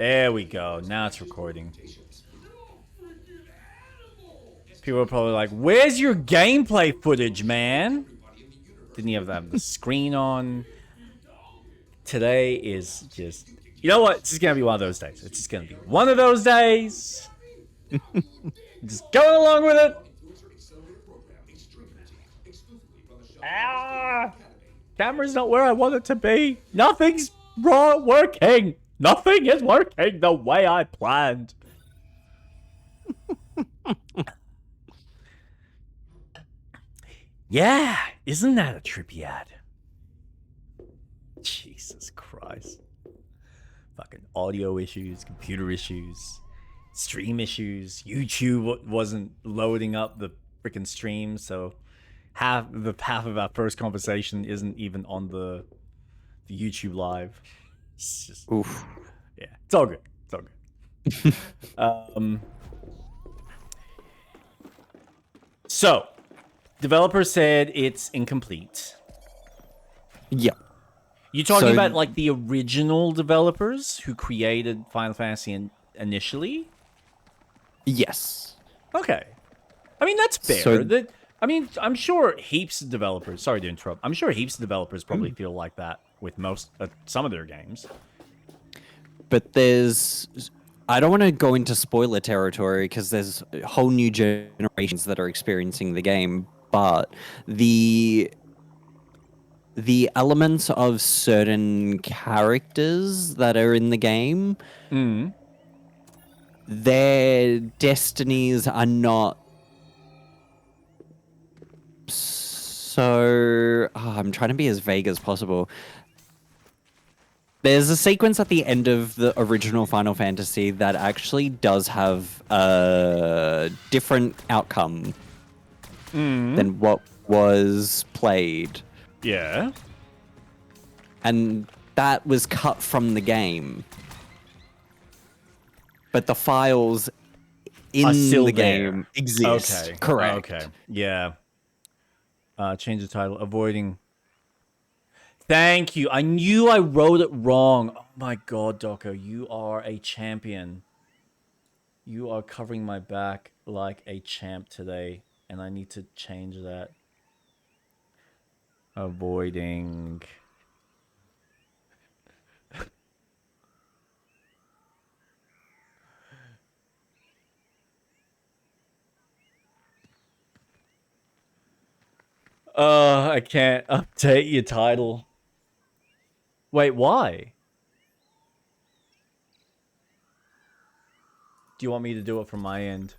There we go. Now it's recording. People are probably like, where's your gameplay footage, man? Didn't you have the screen on? Today is just... You know what? It's just going to be one of those days. It's just going to be one of those days. Just going along with it. Ah! Camera's not where I want it to be. Nothing's working. Nothing is working the way I planned. Yeah, isn't that a trippy ad? Jesus Christ. Fucking audio issues, computer issues, stream issues. YouTube wasn't loading up the freaking stream, so half of our first conversation isn't even on the YouTube live. It's just, Oof. yeah, it's all good. It's all good. So, developer said it's incomplete. Yeah. You talking about like the original developers who created Final Fantasy initially? Yes. Okay. I mean, that's fair. I'm sure heaps of developers... Sorry to interrupt. I'm sure heaps of developers probably feel like that with some of their games. But I don't want to go into spoiler territory because there's whole new generations that are experiencing the game, but the elements of certain characters that are in the game, their destinies are not so... I'm trying to be as vague as possible. There's a sequence at the end of the original Final Fantasy that actually does have a different outcome than what was played. Yeah. And that was cut from the game. But the files in the game exist. Okay. Correct. Okay. Yeah. Change the title. Avoiding... Thank you. I knew I wrote it wrong. Oh my god, Doko, you are a champion. You are covering my back like a champ today, and I need to change that. Avoiding... I can't update your title. Wait, why? Do you want me to do it from my end?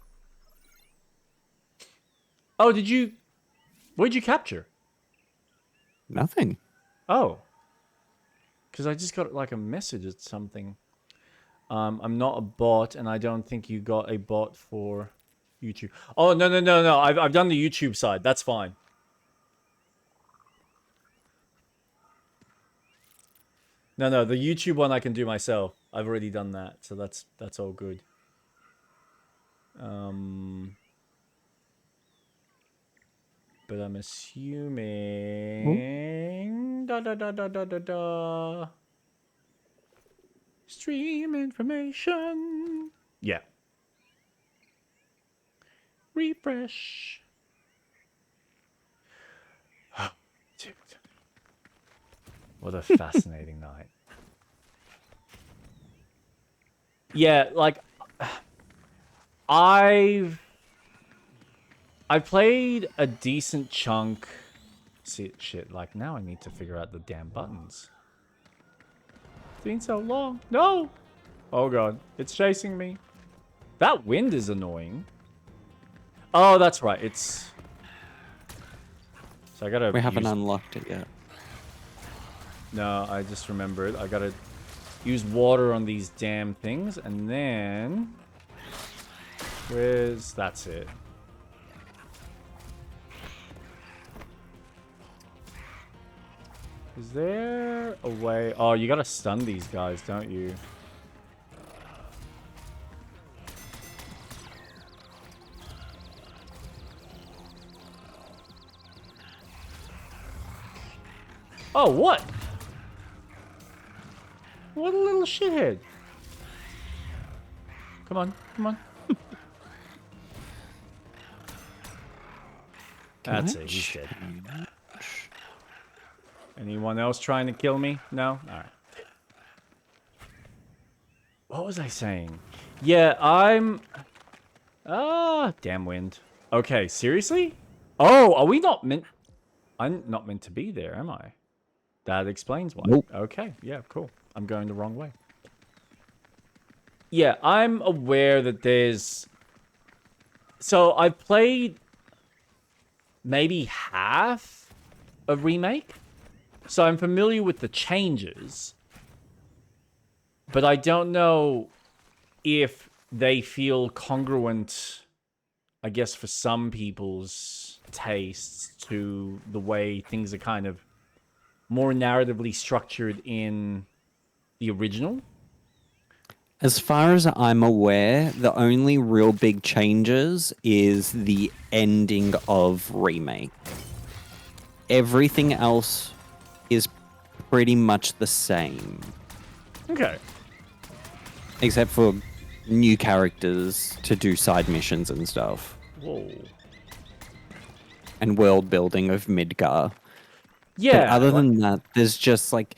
Oh, did you... What did you capture? Nothing. Oh. Because I just got like a message or something. I'm not a bot, and I don't think you got a bot for YouTube. Oh, no. I've done the YouTube side. That's fine. No, the YouTube one I can do myself. I've already done that, so that's all good. But I'm assuming... Stream information. Yeah. Refresh. Dude. What a fascinating night. Yeah, like... I've played a decent chunk. Shit, like now I need to figure out the damn buttons. It's been so long. No! Oh god, it's chasing me. That wind is annoying. Oh, that's right, it's... So I gotta... We haven't unlocked it yet. No, I just remembered. I gotta use water on these damn things, and then... That's it. Is there a way... Oh, you gotta stun these guys, don't you? Oh, what? What a little shithead. Come on. Come on. That's it. He's dead. Anyone else trying to kill me? No? Alright. What was I saying? Yeah, I'm... Ah, damn wind. Okay, seriously? Oh, are we not meant... I'm not meant to be there, am I? That explains why. Nope. Okay, yeah, cool. I'm going the wrong way. Yeah, I'm aware that there's... So, I've played... maybe half of Remake. So, I'm familiar with the changes. But I don't know if they feel congruent, I guess, for some people's tastes to the way things are kind of more narratively structured in the original. As far as I'm aware, the only real big changes is the ending of Remake. Everything else is pretty much the same. Okay. Except for new characters to do side missions and stuff. Whoa. And world building of Midgar. Yeah. But other than that, there's just like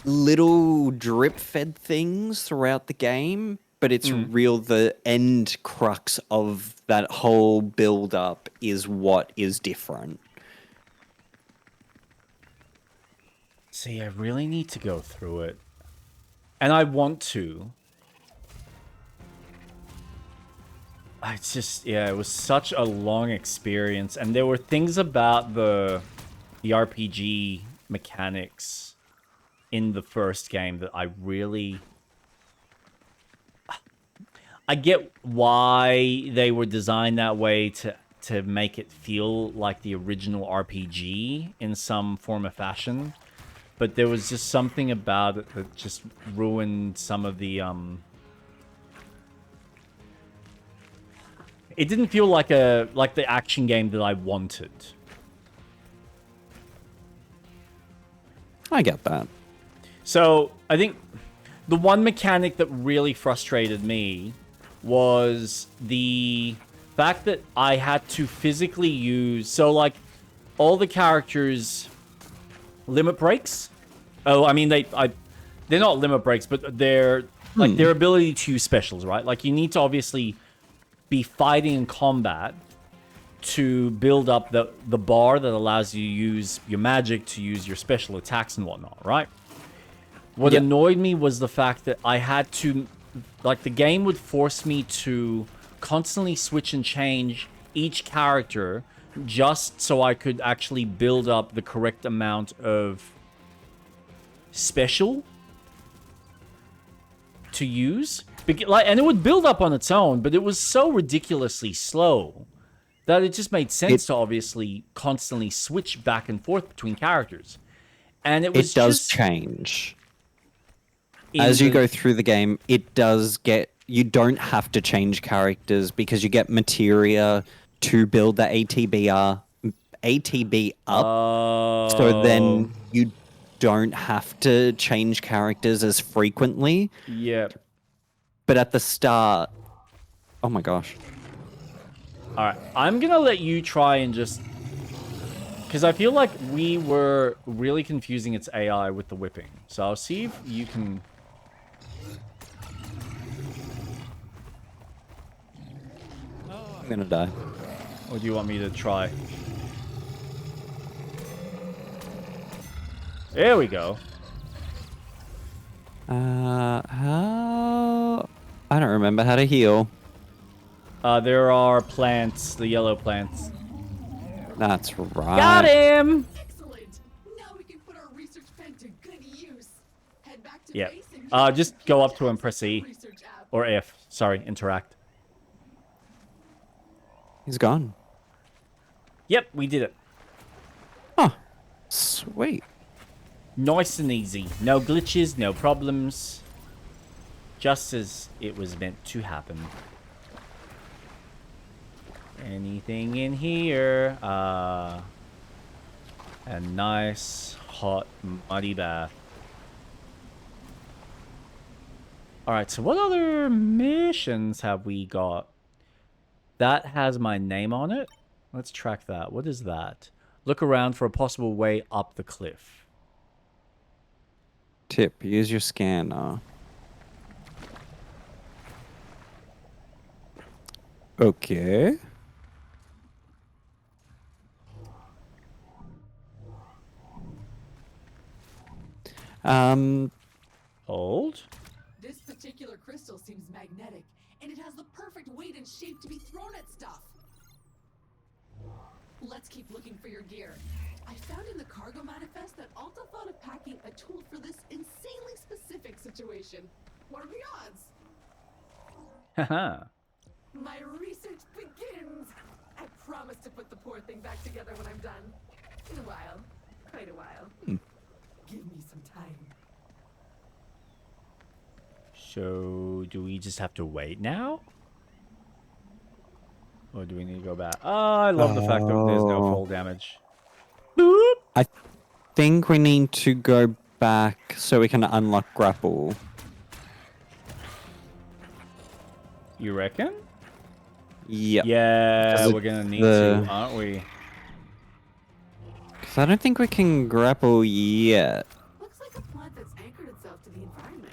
little drip fed things throughout the game. But it's real, the end crux of that whole build up is what is different. See, I really need to go through it. And I want to. It's just, yeah, it was such a long experience. And there were things about the RPG mechanics in the first game that I really... I get why they were designed that way to make it feel like the original RPG in some form or fashion. But there was just something about it that just ruined some of the... It didn't feel like the action game that I wanted. I get that. So, I think the one mechanic that really frustrated me was the fact that I had to physically use... So, like, all the characters' limit breaks. Oh, I mean, they're not limit breaks, but they're... Like, their ability to use specials, right? Like, you need to obviously be fighting in combat to build up the bar that allows you to use your magic to use your special attacks and whatnot, right? What annoyed me was the fact that I had to... Like, the game would force me to constantly switch and change each character just so I could actually build up the correct amount of special to use. And it would build up on its own, but it was so ridiculously slow that it just made sense to obviously constantly switch back and forth between characters. And it was does just... change. As you go through the game, it does get... You don't have to change characters because you get materia to build the ATB up. So then you don't have to change characters as frequently. Yep. But at the start... Oh my gosh. Alright, I'm gonna let you try and just... Because I feel like we were really confusing its AI with the whipping. So I'll see if you can... I'm gonna die. Or do you want me to try? There we go. How... I don't remember how to heal. There are plants, the yellow plants. That's right. Got him! Excellent. Now we can put our research pen to good use. Head back to Yep. base and Just go up to him, press E. research app. Or F. Sorry, interact. He's gone. Yep, we did it. Oh, sweet. Nice and easy. No glitches, no problems. Just as it was meant to happen. Anything in here? A nice, hot, muddy bath. All right, so what other missions have we got? That has my name on it. Let's track that. What is that? Look around for a possible way up the cliff. Tip, use your scanner. Okay. Hold. This particular crystal seems magnetic, and it has the perfect weight and shape to be thrown at stuff. Let's keep looking for your gear. I found in the cargo manifest that Alta thought of packing a tool for this insanely specific situation. What are the odds? Haha. My research begins! I promise to put the poor thing back together when I'm done. In a while. Quite a while. Give me some time. So, do we just have to wait now? Or do we need to go back? Oh, I love the fact that there's no fall damage. Boop. I think we need to go back so we can unlock grapple. You reckon? Yep. Yeah, 'Cause we're gonna need the- to, aren't we? Because I don't think we can grapple yet. Looks like a plant that's anchored itself to the environment.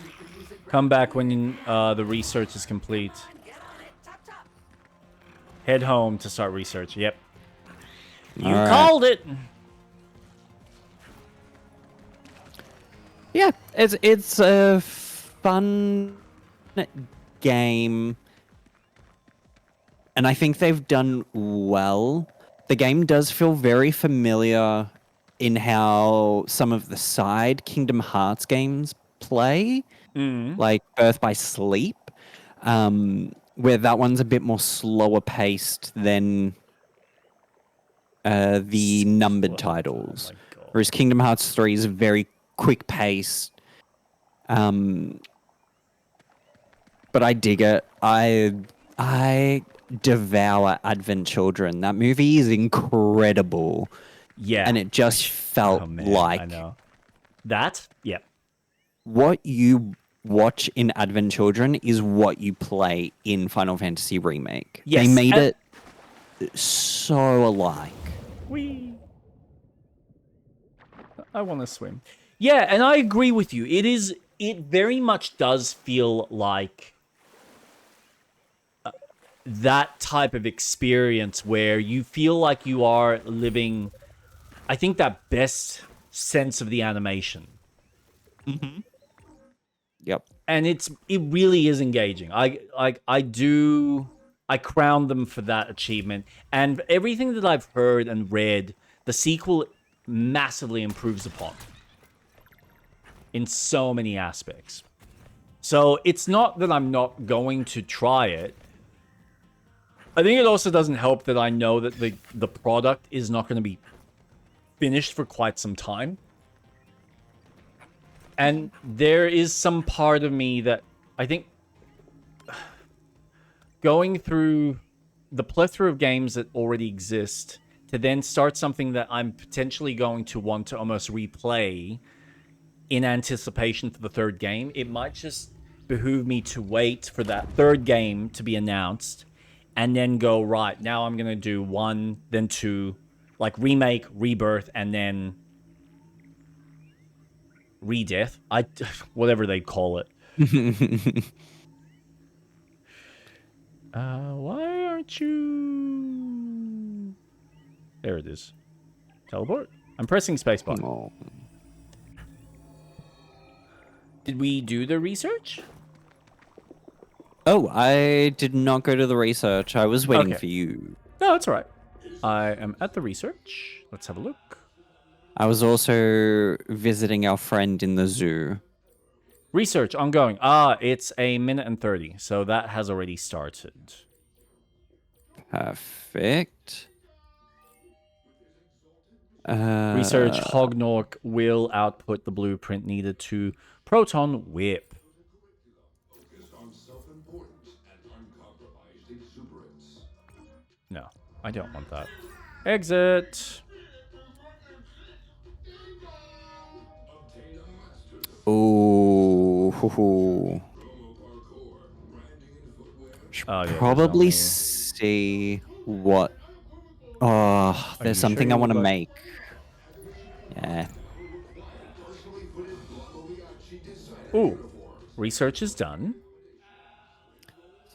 You could use a Come back when the research is complete. Get on it, top top. Head home to start research. Yep. You Alright. called it. Yeah, it's a fun game, and I think they've done well. The game does feel very familiar in how some of the side Kingdom Hearts games play, like Birth by Sleep, where that one's a bit more slower paced than the numbered titles. my God. Whereas Kingdom Hearts 3 is very quick paced. But I dig it. I devour Advent Children. That movie is incredible. Yeah. And it just felt Oh, man, I like know. That? Yep. what you watch in Advent Children is what you play in Final Fantasy Remake. Yes, They made and- it so alike. Whee. I want to swim. Yeah, and I agree with you. It very much does feel like that type of experience where you feel like you are living, I think, that best sense of the animation. Yep. And it really is engaging. I crown them for that achievement. And everything that I've heard and read, the sequel massively improves upon in so many aspects. So it's not that I'm not going to try it. I think it also doesn't help that I know that the product is not going to be finished for quite some time. And there is some part of me that I think going through the plethora of games that already exist to then start something that I'm potentially going to want to almost replay in anticipation for the third game, it might just behoove me to wait for that third game to be announced and then go, right, now I'm going to do 1, then 2, like remake, rebirth, and then Redeath. Whatever they call it. Why aren't you... There it is. Teleport? I'm pressing spacebar. Oh. Did we do the research? Oh, I did not go to the research. I was waiting Okay. for you. No, that's all right. I am at the research. Let's have a look. I was also visiting our friend in the zoo. Research ongoing. Ah, it's 1:30, so that has already started. Perfect. Research Hognork will output the blueprint needed to Proton Whip. On self-importance and uncompromised exuberance. No, I don't want that. Exit. Ooh. Ooh. Should Oh, yeah, there's probably only- see what. Oh, you there's sure something you I would want to like- make. Yeah. Ooh, research is done.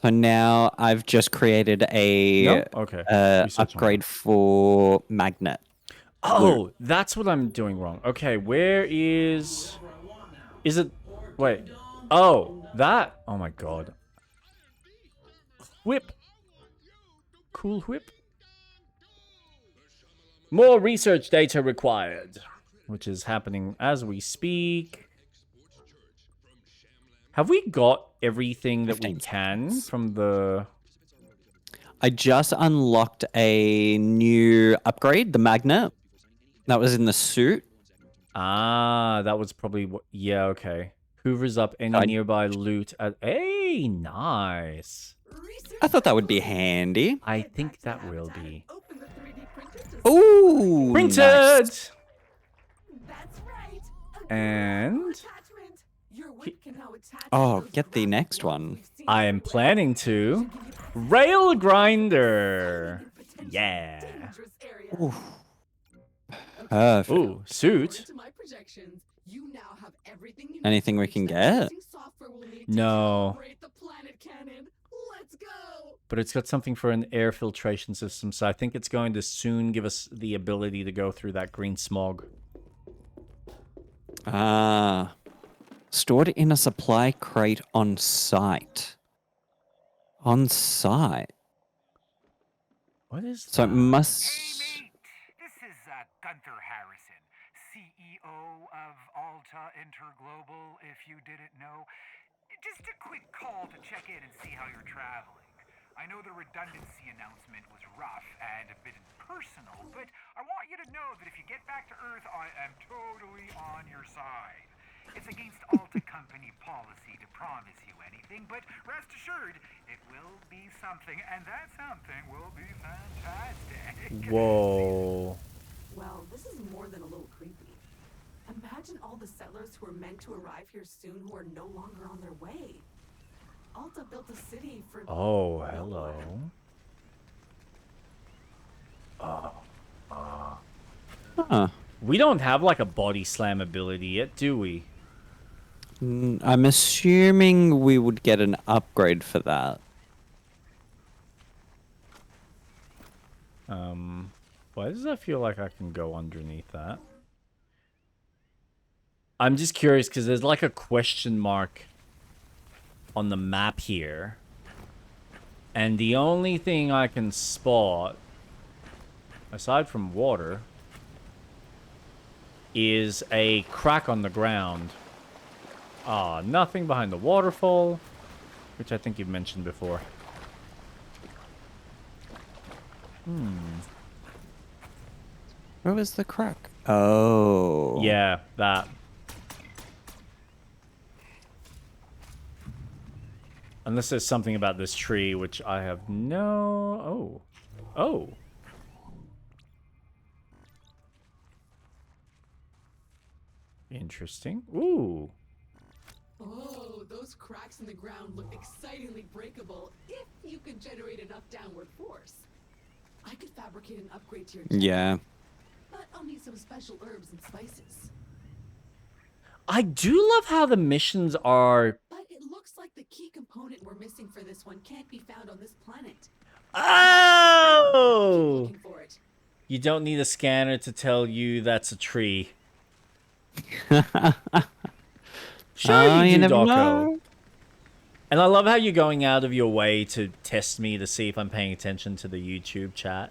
So now I've just created a No? Okay. Research on upgrade for magnet. Oh, that's what I'm doing wrong. Okay, where is... Is it... Wait. Oh, that... Oh my god. Whip. Cool whip. More research data required. Which is happening as we speak. Have we got everything that we 15 can seconds. from the... I just unlocked a new upgrade, the magnet. That was in the suit. Ah, that was probably what... Yeah, okay. Hoovers up any I- nearby loot at... Hey, nice. Research I thought that would be handy. I Get think back to that will Habitat be. and open the 3D printer to Ooh, Printed! nice. That's right. A And- graphical attachment. Your whip can now attach to Oh, those get the graphical next ones one. we've seen I am everywhere. planning to. Give you access Rail grinder. to potentially Yeah. dangerous areas. Ooh, Okay, perfect. Ooh, according suit. to my projections, you now have everything you need Anything to we reach can the get? amazing software we'll need to No. calibrate the planet cannon. Let's go. But it's got something for an air filtration system, so I think it's going to soon give us the ability to go through that green smog. Ah. Stored in a supply crate on site. On site. What is So it that? must. Hey, mate. This is Gunther Harrison, CEO of Alta Interglobal, if you didn't know. Just a quick call to check in and see how you're traveling. I know the redundancy announcement was rough and a bit impersonal, but I want you to know that if you get back to Earth, I am totally on your side. It's against Alta Company policy to promise you anything, but rest assured, it will be something, and that something will be fantastic. Whoa. Well, this is more than a little creepy. Imagine all the settlers who are meant to arrive here soon who are no longer on their way. Alta built a city for. Oh, no hello. one. Huh. We don't have like a body slam ability yet, do we? I'm assuming we would get an upgrade for that. Why does that feel like I can go underneath that? I'm just curious because there's like a question mark on the map here. And the only thing I can spot, aside from water, is a crack on the ground. Ah, nothing behind the waterfall, which I think you've mentioned before. Where was the crack? Oh. Yeah, that. Unless there's something about this tree, which I have no... Oh. Oh. Interesting. Ooh. Oh, those cracks in the ground look excitingly breakable if you could generate enough downward force. I could fabricate an upgrade to your jet, Yeah. but I'll need some special herbs and spices. I do love how the missions are... But it looks like the key component we're missing for this one can't be found on this planet. Oh! Looking for it. You don't need a scanner to tell you that's a tree. Sure Oh, you do, never Doko. know. And I love how you're going out of your way to test me to see if I'm paying attention to the YouTube chat.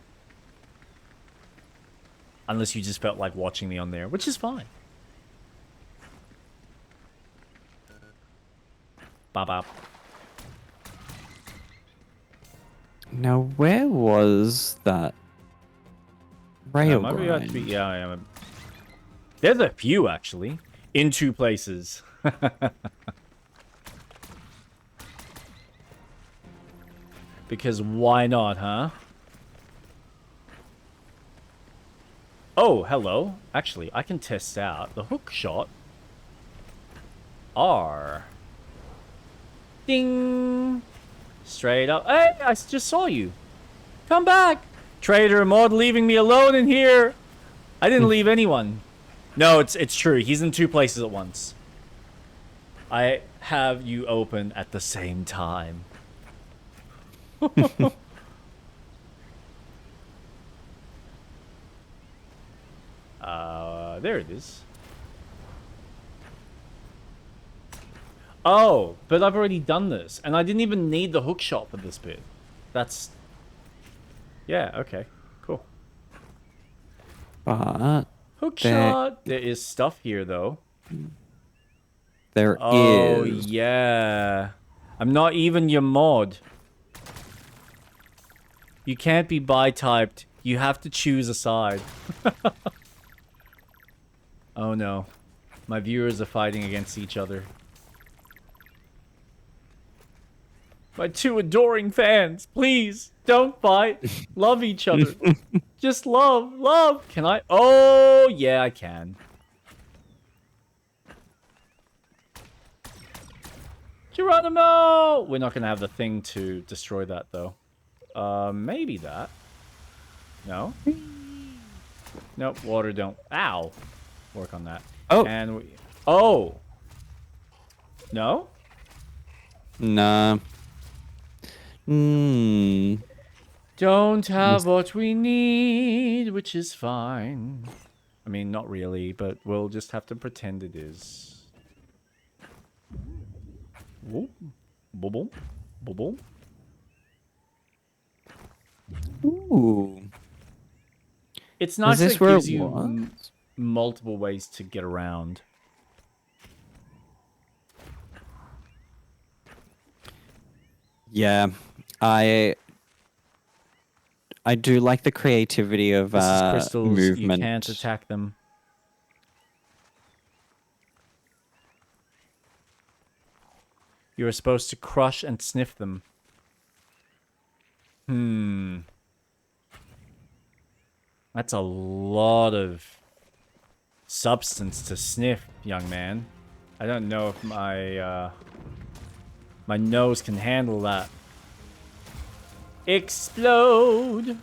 Unless you just felt like watching me on there, which is fine. Bop bop. Now, where was that rail Might be grind? yeah, I am. There's a few actually, in 2 places. Because why not, huh? Oh, hello. Actually, I can test out the hook shot. R. Ding. Straight up. Hey, I just saw you. Come back. Traitor Mod leaving me alone in here. I didn't leave anyone. No, it's true. He's in 2 places at once. I have you open at the same time. There it is. Oh, but I've already done this, and I didn't even need the hook shot for this bit. That's... Yeah, okay. Cool. But Hook There- shot! There is stuff here, though. there Oh, is. yeah. I'm not even your mod. You can't be bi-typed. You have to choose a side. Oh, no. My viewers are fighting against each other. My 2 adoring fans, please, don't fight. Love each other. Just love, love. Can I? Oh, yeah, I can. Geronimo! We're not going to have the thing to destroy that, though. Maybe that. No? Nope, water don't. Ow! Work on that. Oh. And we... Oh! No? Nah. Hmm. Don't have what we need, which is fine. I mean, not really, but we'll just have to pretend it is. Whoop. Bubble. Bubble. Ooh. It's nice Is that this it where gives it you was? multiple ways to get around. Yeah, I do like the creativity of This is crystals. movement. You can't attack them. You're supposed to crush and sniff them. That's a lot of substance to sniff, young man. I don't know if my my nose can handle that. Explode!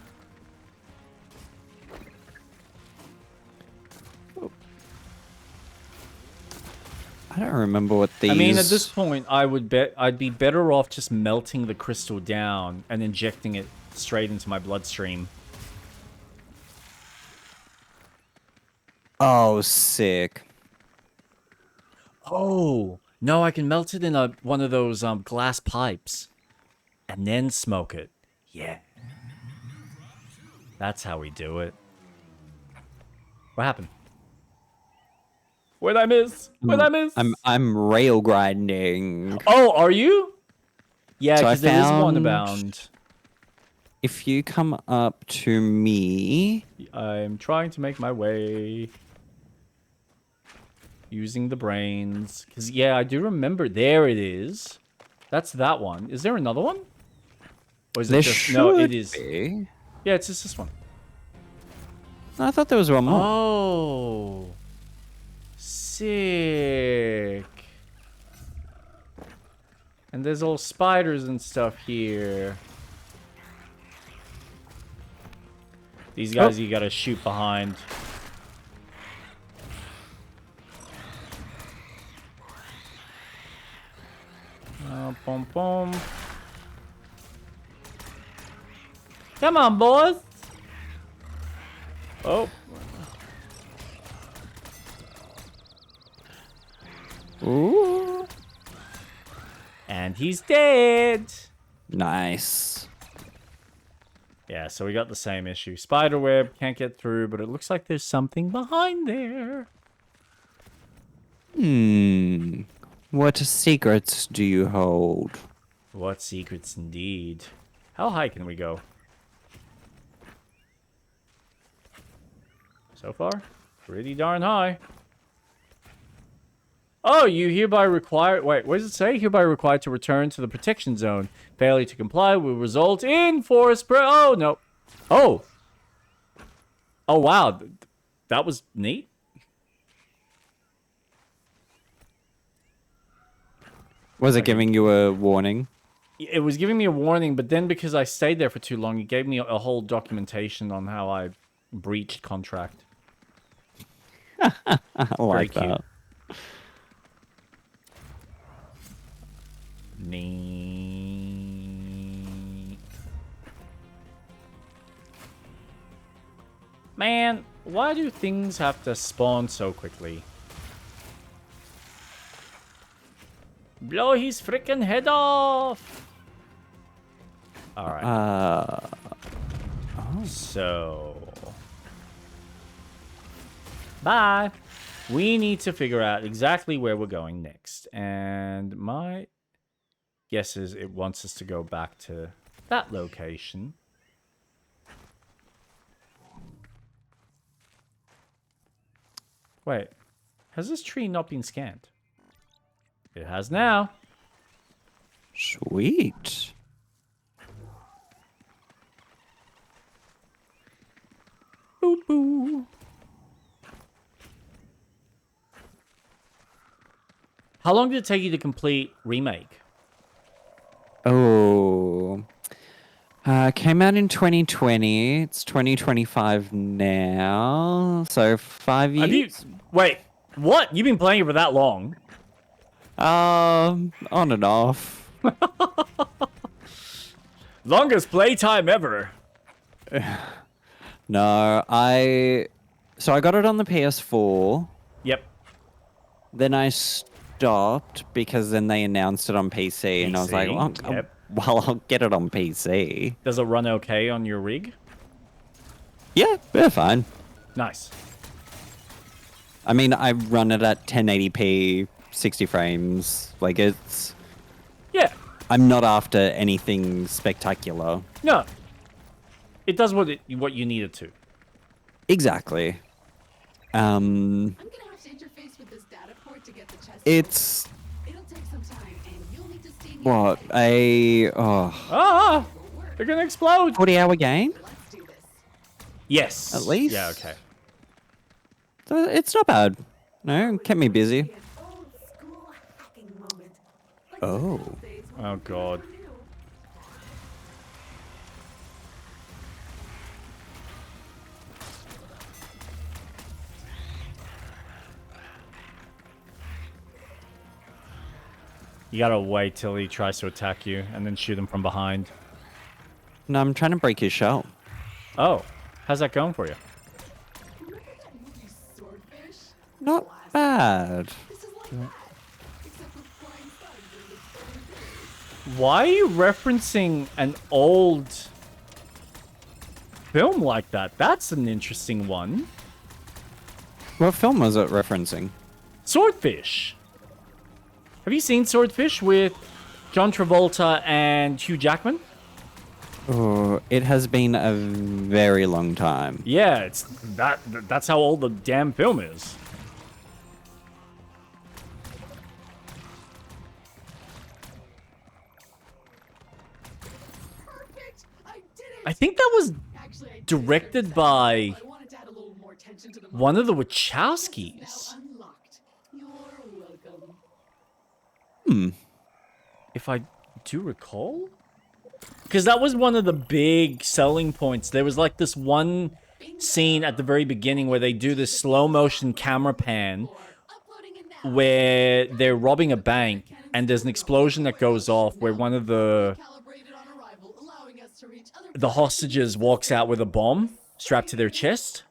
I don't remember what these. I mean, at this point, I'd be better off just melting the crystal down and injecting it straight into my bloodstream. Oh, sick. Oh no, I can melt it in one of those glass pipes, and then smoke it. Yeah, that's how we do it. What happened? What'd I miss? What'd I miss? I'm rail grinding. Oh, are you? Yeah, So I because there is one found- abound. If you come up to me, I'm trying to make my way. Using the brains. Because, yeah, I do remember. There it is. That's that one. Is there another one? Or is it there just... should No, it is. be. Yeah, it's just this one. I thought there was one more. Oh. Sick. And there's all spiders and stuff here. These guys you gotta shoot behind. Boom, boom. Come on, boys. Oh. Ooh. And he's dead. Nice. Yeah, so we got the same issue. Spiderweb, can't get through, but it looks like there's something behind there. What secrets do you hold? What secrets indeed. How high can we go? So far, pretty darn high. Oh, you hereby require... Wait, what does it say? Hereby required to return to the protection zone. Failure to comply will result in forest... Oh, no. Oh. Oh, wow. That was neat. Was it giving you a warning? It was giving me a warning, but then because I stayed there for too long, it gave me a whole documentation on how I breached contract. I like cute. that. Man, why do things have to spawn so quickly? Blow his freaking head off! Alright. So... Bye! We need to figure out exactly where we're going next. And my guess is it wants us to go back to that location. Wait, has this tree not been scanned? It has now. Sweet. Boo boo. How long did it take you to complete Remake? Oh. Came out in 2020. It's 2025 now. So 5 Have you... years. Wait, what? You've been playing it for that long? On and off. Longest playtime ever. No, so I got it on the PS4. Yep. Then I stopped because then they announced it on PC, and I was like, PC, well, yep. I'll get it on PC. Does it run okay on your rig? Yeah, fine. Nice. I mean, I run it at 1080p, 60 frames. Like, it's... Yeah. I'm not after anything spectacular. No. It does what you need it to. Exactly. I'm gonna have to interface with this data port to get the chest. It's... It'll take some time, and you'll need to stay near What? Ah! They're gonna explode! 40-hour game? Let's do this. Yes. At least? Yeah, okay. So it's not bad. No, kept me busy. An old school hacking moment. Like Oh. the old days when Oh, we God. never knew. You gotta wait till he tries to attack you and then shoot him from behind. No, I'm trying to break his shell. Oh, how's that going for you? Remember that movie Swordfish? Not bad. This is like that, except with flying bugs and Why are you referencing an old film like that? That's an interesting one. What film was it referencing? Swordfish. Have you seen Swordfish with John Travolta and Hugh Jackman? Oh, it has been a very long time. Yeah, it's that's how old the damn film is. perfect. I did it. I think that was Actually, I did directed it. by I wanted to add a little more tension to the one of the moment. Wachowskis. Now unlocked. You're welcome. If I do recall? Because that was one of the big selling points. There was like this one scene at the very beginning where they do this slow motion camera pan Uploading it now. where they're robbing a bank and there's an explosion that goes off where one of Calibrated on arrival, allowing us to reach other the hostages walks out with a bomb strapped to their chest.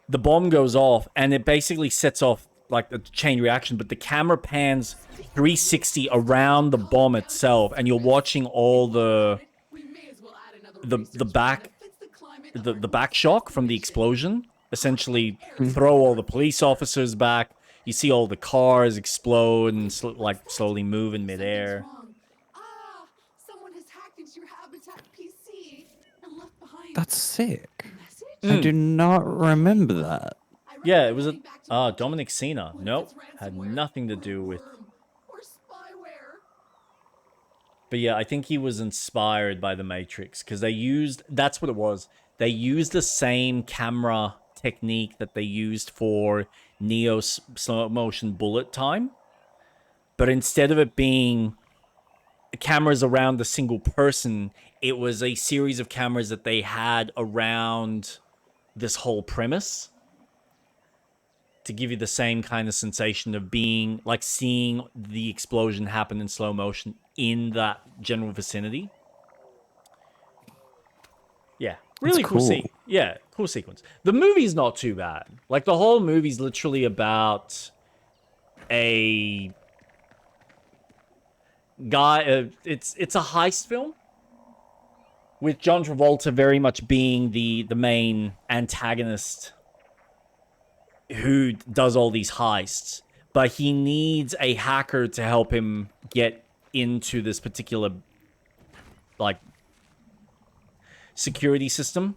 The bomb goes off and it basically sets off like a chain reaction, but the camera pans 360 around the bomb itself and you're watching all the We may as well add another the research back that fits the climate of the our back shock from the explosion essentially throw all the police officers back. You see all the cars explode and slowly move in midair. wrong. Ah, someone has hacked into your Habitat PC and left behind That's sick. a message. I do not remember that. I Yeah, it was a recommend going back to Dominic Cena. what if Nope, it's had ransomware nothing to or do with. worm or spyware. But yeah, I think he was inspired by the Matrix because they used. That's what it was. They used the same camera technique that they used for Neo's slow motion bullet time, but instead of it being cameras around a single person, it was a series of cameras that they had around this whole premise to give you the same kind of sensation of being like seeing the explosion happen in slow motion in that general vicinity. Yeah, really cool. cool. Yeah, cool sequence. The movie's not too bad. Like the whole movie's literally about a guy. It's a heist film with John Travolta very much being the main antagonist who does all these heists, but he needs a hacker to help him get into this particular like security system,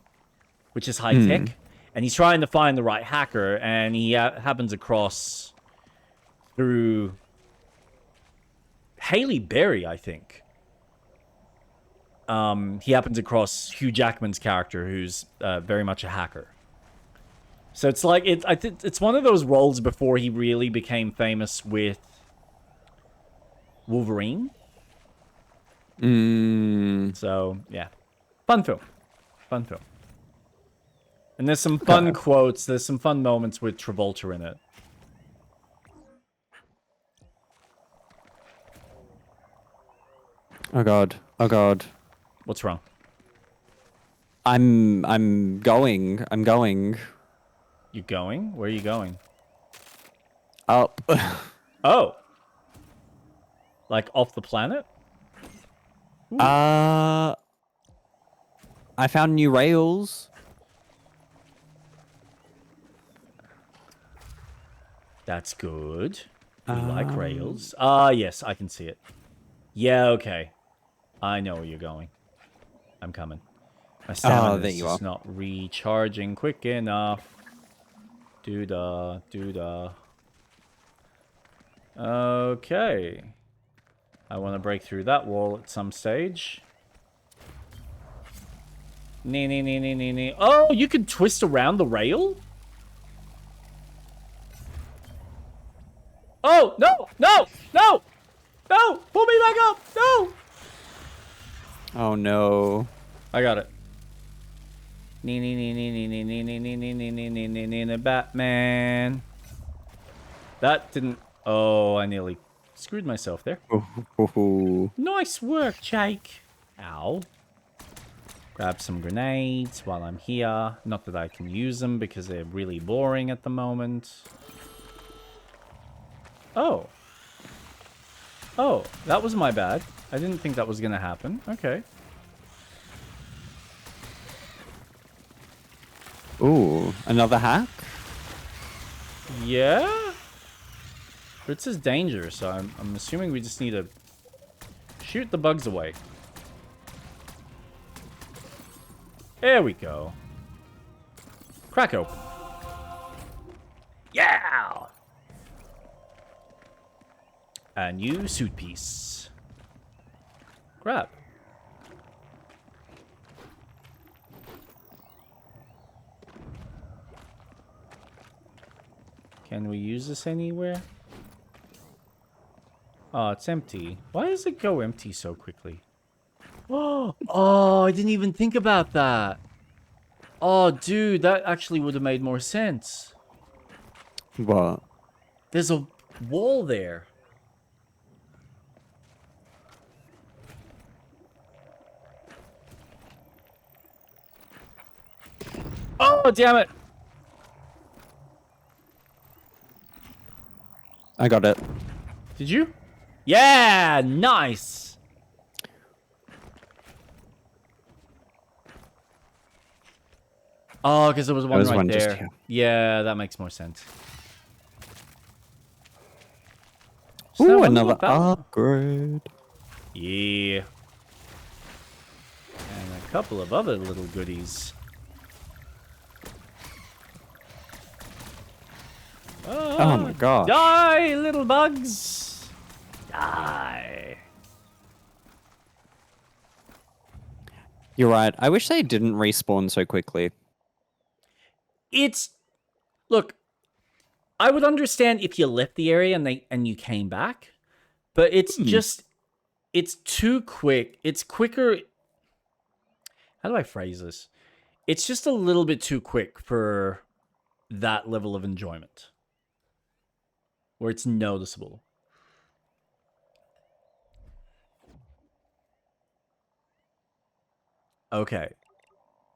which is high tech, and he's trying to find the right hacker, and he happens across through Haley Berry, I think. He happens across Hugh Jackman's character, who's very much a hacker. So it's like it's one of those roles before he really became famous with Wolverine. So yeah, fun film. And there's some fun quotes. There's some fun moments with Travolta in it. Oh god. What's wrong? I'm going. You going? Where are you going? Up. Oh. Like off the planet? I found new rails. That's good. We like rails. Yes, I can see it. Yeah, okay. I know where you're going. I'm coming. My stamina there is you just are. not recharging quick enough. Doo-da. Okay. I want to break through that wall at some stage. Nee. Oh, you can twist around the rail? Oh, no! Pull me back up! No! Oh no. I got it. Batman. That didn't... Oh, I nearly screwed myself there. Ooh. Nice work, Jake. Ow. Grab some grenades while I'm here. Not that I can use them because they're really boring at the moment. Oh. Oh, that was my bad. I didn't think that was going to happen. Okay. Ooh, another hack? Yeah? But it says danger, so I'm assuming we just need to shoot the bugs away. There we go. Crack open. Yeah! A new suit piece. Grab. Can we use this anywhere? Oh, it's empty. Why does it go empty so quickly? Oh, I didn't even think about that. Oh, dude, that actually would have made more sense. What? There's a wall there. Oh, damn it. I got it. Did you? Yeah, nice. Oh, because there was one was right one just there. here. Yeah, that makes more sense. Ooh, So, another that- upgrade. Yeah. And a couple of other little goodies. Oh my god. Die, little bugs! Die. You're right. I wish they didn't respawn so quickly. It's... Look, I would understand if you left the area and you came back, But it's just, it's too quick. It's quicker. How do I phrase this? It's just a little bit too quick for that level of enjoyment, where it's noticeable. Okay.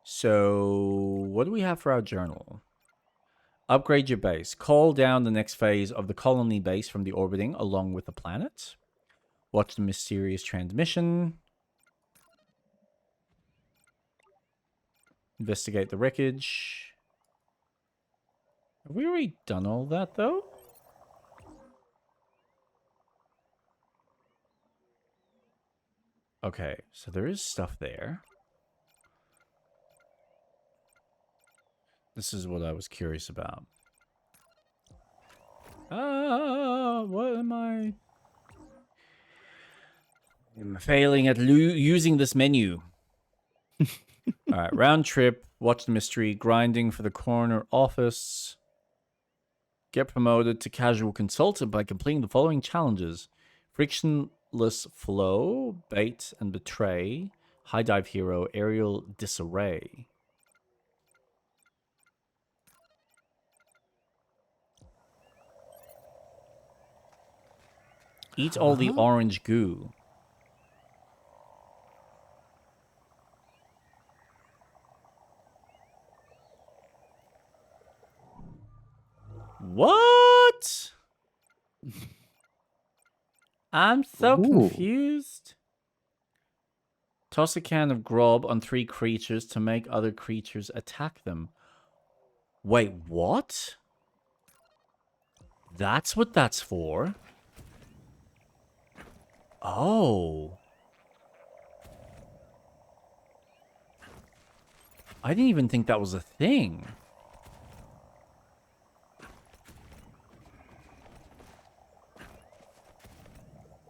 So, what do we have for our journal? Upgrade your base. Call down the next phase of the colony base from the orbiting along with the planet. Watch the mysterious transmission. Investigate the wreckage. Have we already done all that, though? Okay, so there is stuff there. This is what I was curious about. What am I? I'm failing at using this menu. All right, round trip, watch the mystery, grinding for the coroner office. Get promoted to casual consultant by completing the following challenges. Frictionless flow, bait and betray, high dive hero, aerial disarray. Eat all the orange goo. What? I'm so confused. Toss a can of grub on 3 creatures to make other creatures attack them. Wait, what? That's what that's for? Oh. I didn't even think that was a thing.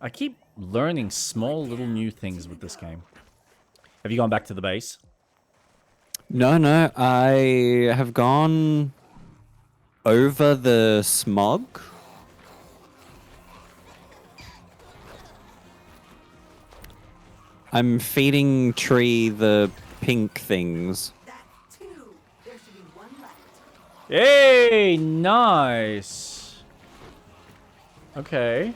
I keep learning small little new things with this game. Have you gone back to the base? No, I have gone over the smog. I'm feeding Tree the pink things. That's 2. There should be 1 left. Hey, nice. Okay.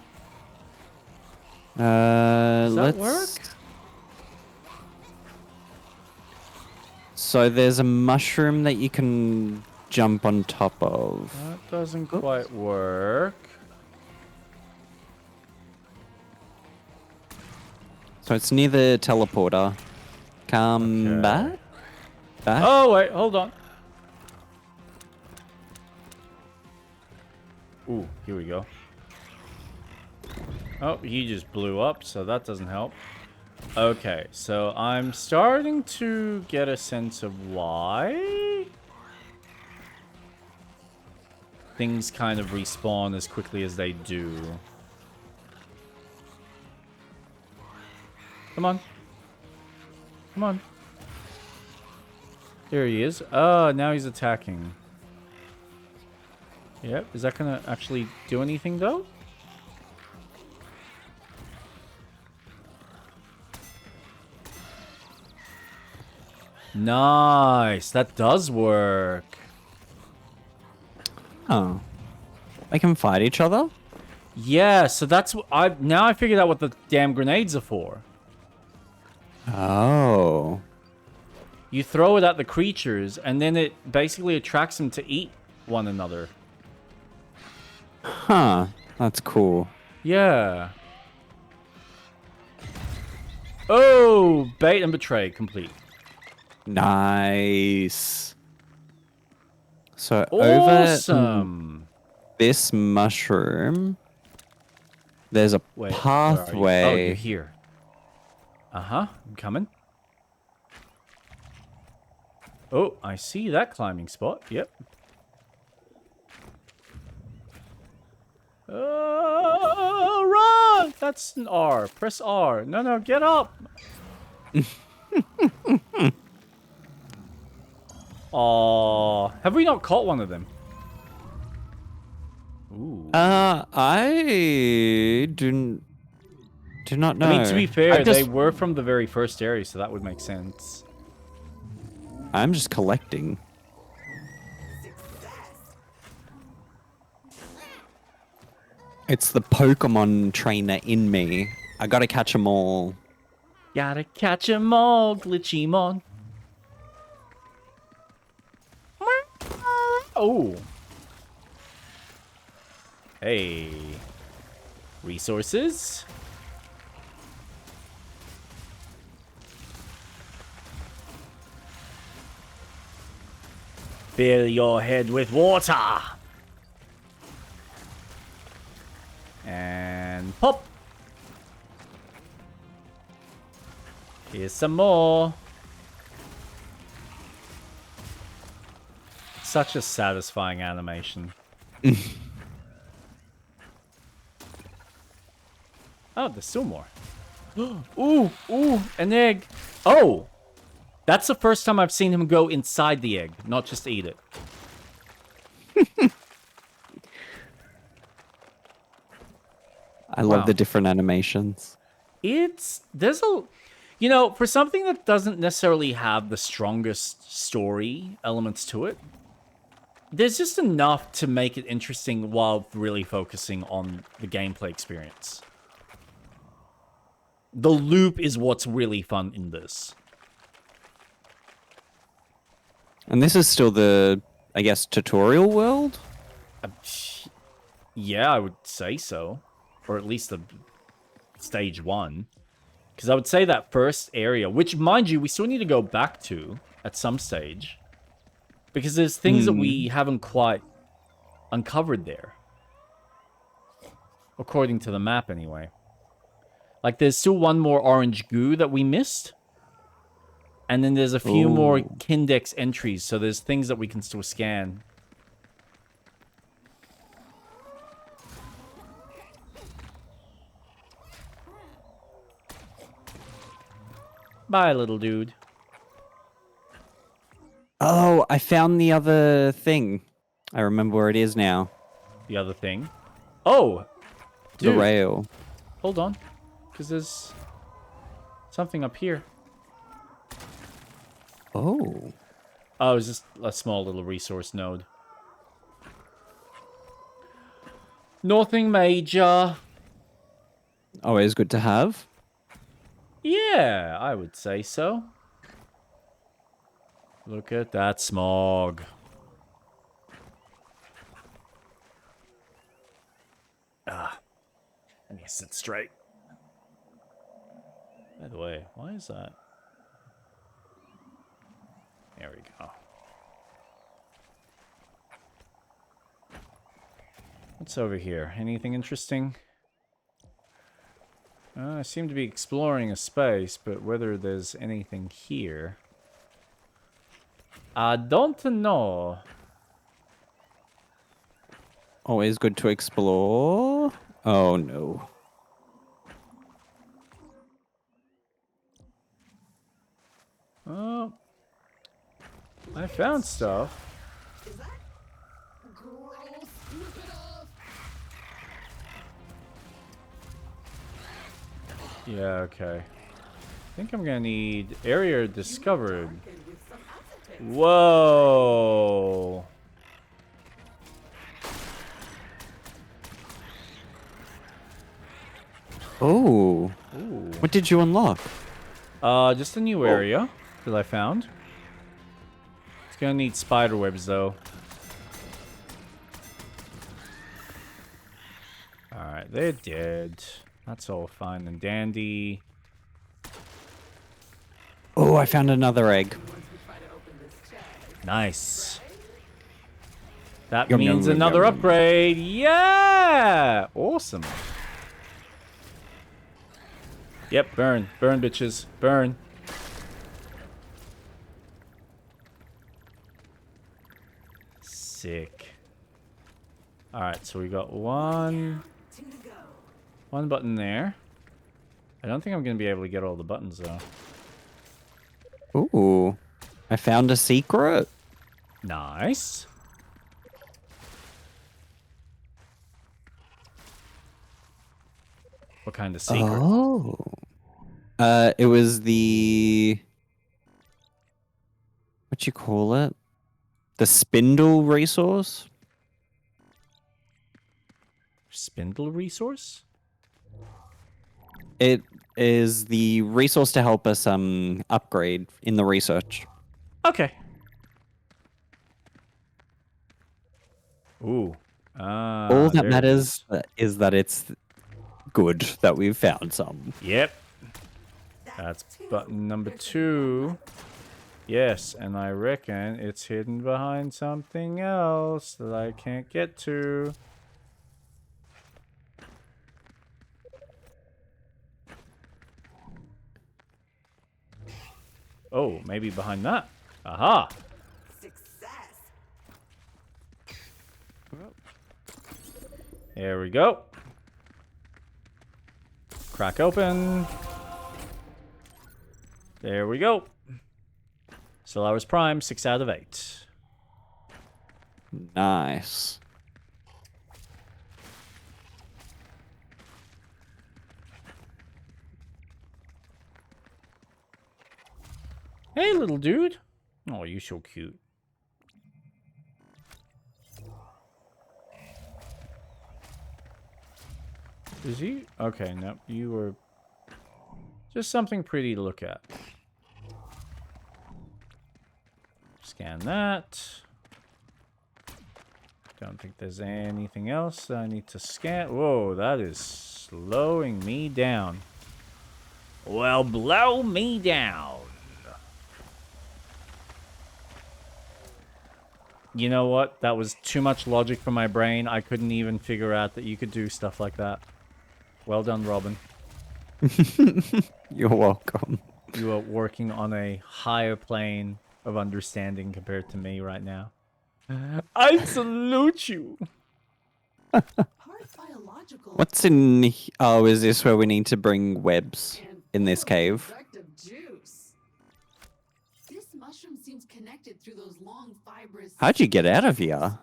Does that let's... work? So there's a mushroom that you can jump on top of. That doesn't quite work. So it's near the teleporter. Come Okay. back? Back? Oh, wait, hold on. Ooh, here we go. Oh, he just blew up, so that doesn't help. Okay, so I'm starting to get a sense of why things kind of respawn as quickly as they do. Come on. Come on. There he is. Oh, now he's attacking. Yep, is that gonna actually do anything though? Nice, that does work. Oh. They can fight each other? Yeah, so that's what now I figured out what the damn grenades are for. Oh. You throw it at the creatures, and then it basically attracts them to eat one another. Huh. That's cool. Yeah. Oh, bait and betray complete. Nice. So Awesome. over this mushroom, there's a Wait, where are you? pathway. Oh, you're here. Uh-huh, I'm coming. Oh, I see that climbing spot. Yep. Run! That's an R. Press R. No, get up. Aw, have we not caught one of them? Ooh. I didn't Do not know. I mean, to be fair, I just- they were from the very first area, so that would make sense. I'm just collecting. It's the Pokemon trainer in me. I gotta catch them all. Gotta catch 'em all, Glitchymon. Oh. Hey. Resources. Fill your head with water. And pop. Here's some more. Such a satisfying animation. Oh, there's still more. Ooh, an egg. Oh, that's the first time I've seen him go inside the egg, not just eat it. I love Wow. the different animations. For something that doesn't necessarily have the strongest story elements to it, there's just enough to make it interesting while really focusing on the gameplay experience. The loop is what's really fun in this. And this is still the, I guess, tutorial world? Yeah, I would say so. Or at least the stage 1. Because I would say that first area, which, mind you, we still need to go back to at some stage. Because there's things that we haven't quite uncovered there. According to the map, anyway. Like, there's still one more orange goo that we missed. And then there's a few more Kindex entries, so there's things that we can still scan. Bye, little dude. Oh, I found the other thing. I remember where it is now. The other thing. Oh! The Dude, rail. hold on. Because there's something up here. Oh. Oh, it's just a small little resource node. Nothing major. Always good to have. Yeah, I would say so. Look at that smog. Ah. I need to sit straight. By the way, why is that? There we go. What's over here? Anything interesting? I seem to be exploring a space, but whether there's anything here... I don't know. Always good to explore. Oh, no. Oh. I found stuff. Is that gross? Rip it off. Yeah, okay. I think I'm gonna need area discovered. Good with some acetate. Whoa. Oh. Ooh. What did you unlock? Just a new area that I found. It's gonna need spider webs though. Alright, they're dead. That's all fine and dandy. Oh, I found another egg. Once we try to open this chest, Nice. That Yum, yum, means yum, another yum. upgrade. Yeah! Awesome. Yep, burn. Burn, bitches. Burn. Sick. Alright, so we got one two to go. button there. I don't think I'm going to be able to get all the buttons, though. Ooh. I found a secret. Nice. What kind of secret? Oh. It was the what you call it? The spindle resource? Spindle resource? It is the resource to help us upgrade in the research. Okay. Ooh. All that there it matters is that it's good that we've found some. Yep. That's button number 2. Yes, and I reckon it's hidden behind something else that I can't get to. Oh, maybe behind that. Aha! Success. There we go. Crack open. There we go. Solaris Prime, 6 out of 8. Nice. Hey, little dude. Oh, you're so cute. Is he? Okay, no, you were just something pretty to look at. Scan that. Don't think there's anything else I need to scan. Whoa, that is slowing me down. Well, blow me down. You know what? That was too much logic for my brain. I couldn't even figure out that you could do stuff like that. Well done, Robin. You're welcome. You are working on a higher plane of understanding compared to me right now. I salute you. Part biological. What's in... Oh, is this where we need to bring webs and in this full of cave? productive juice. This mushroom seems connected through those long fibrous. How'd you get out of here?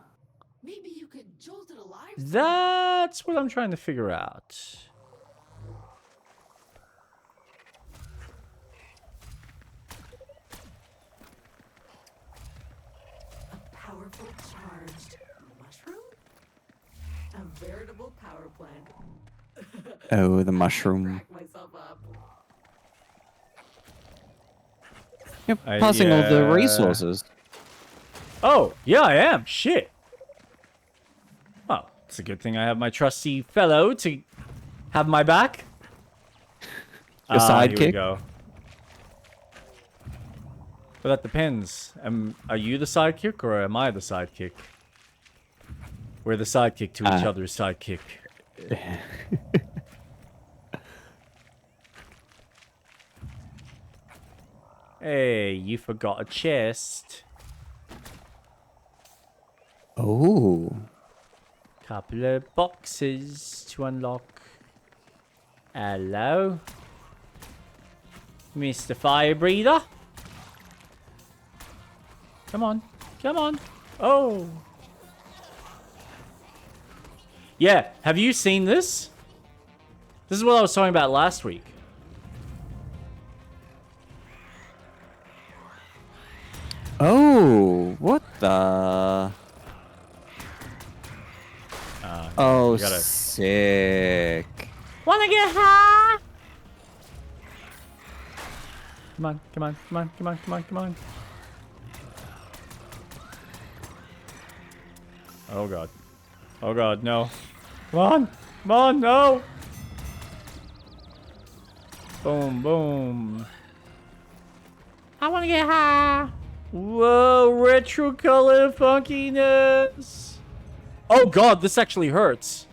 Maybe you could jolt it alive. That's what I'm trying to figure out. A powerful charged mushroom? A veritable power plant. Oh, the mushroom. Crack myself up. You're passing all the yeah. resources. Oh, yeah, I am. Shit. Well, it's a good thing I have my trusty fellow to have my back. Your Here we sidekick? go. But that depends. Are you the sidekick or am I the sidekick? We're the sidekick to each other's sidekick. Hey, you forgot a chest. Oh. Couple of boxes to unlock. Hello, Mr. Fire Breather. Come on, come on. Oh. Yeah, have you seen this? This is what I was talking about last week. Oh, what the? Oh, gotta- sick. Wanna get high? Come on, come on, come on, come on, come on, come on. Oh god. Oh god, no. Come on! Come on, no! Boom, boom. I wanna get high! Whoa, retro color funkiness! Oh god, this actually hurts.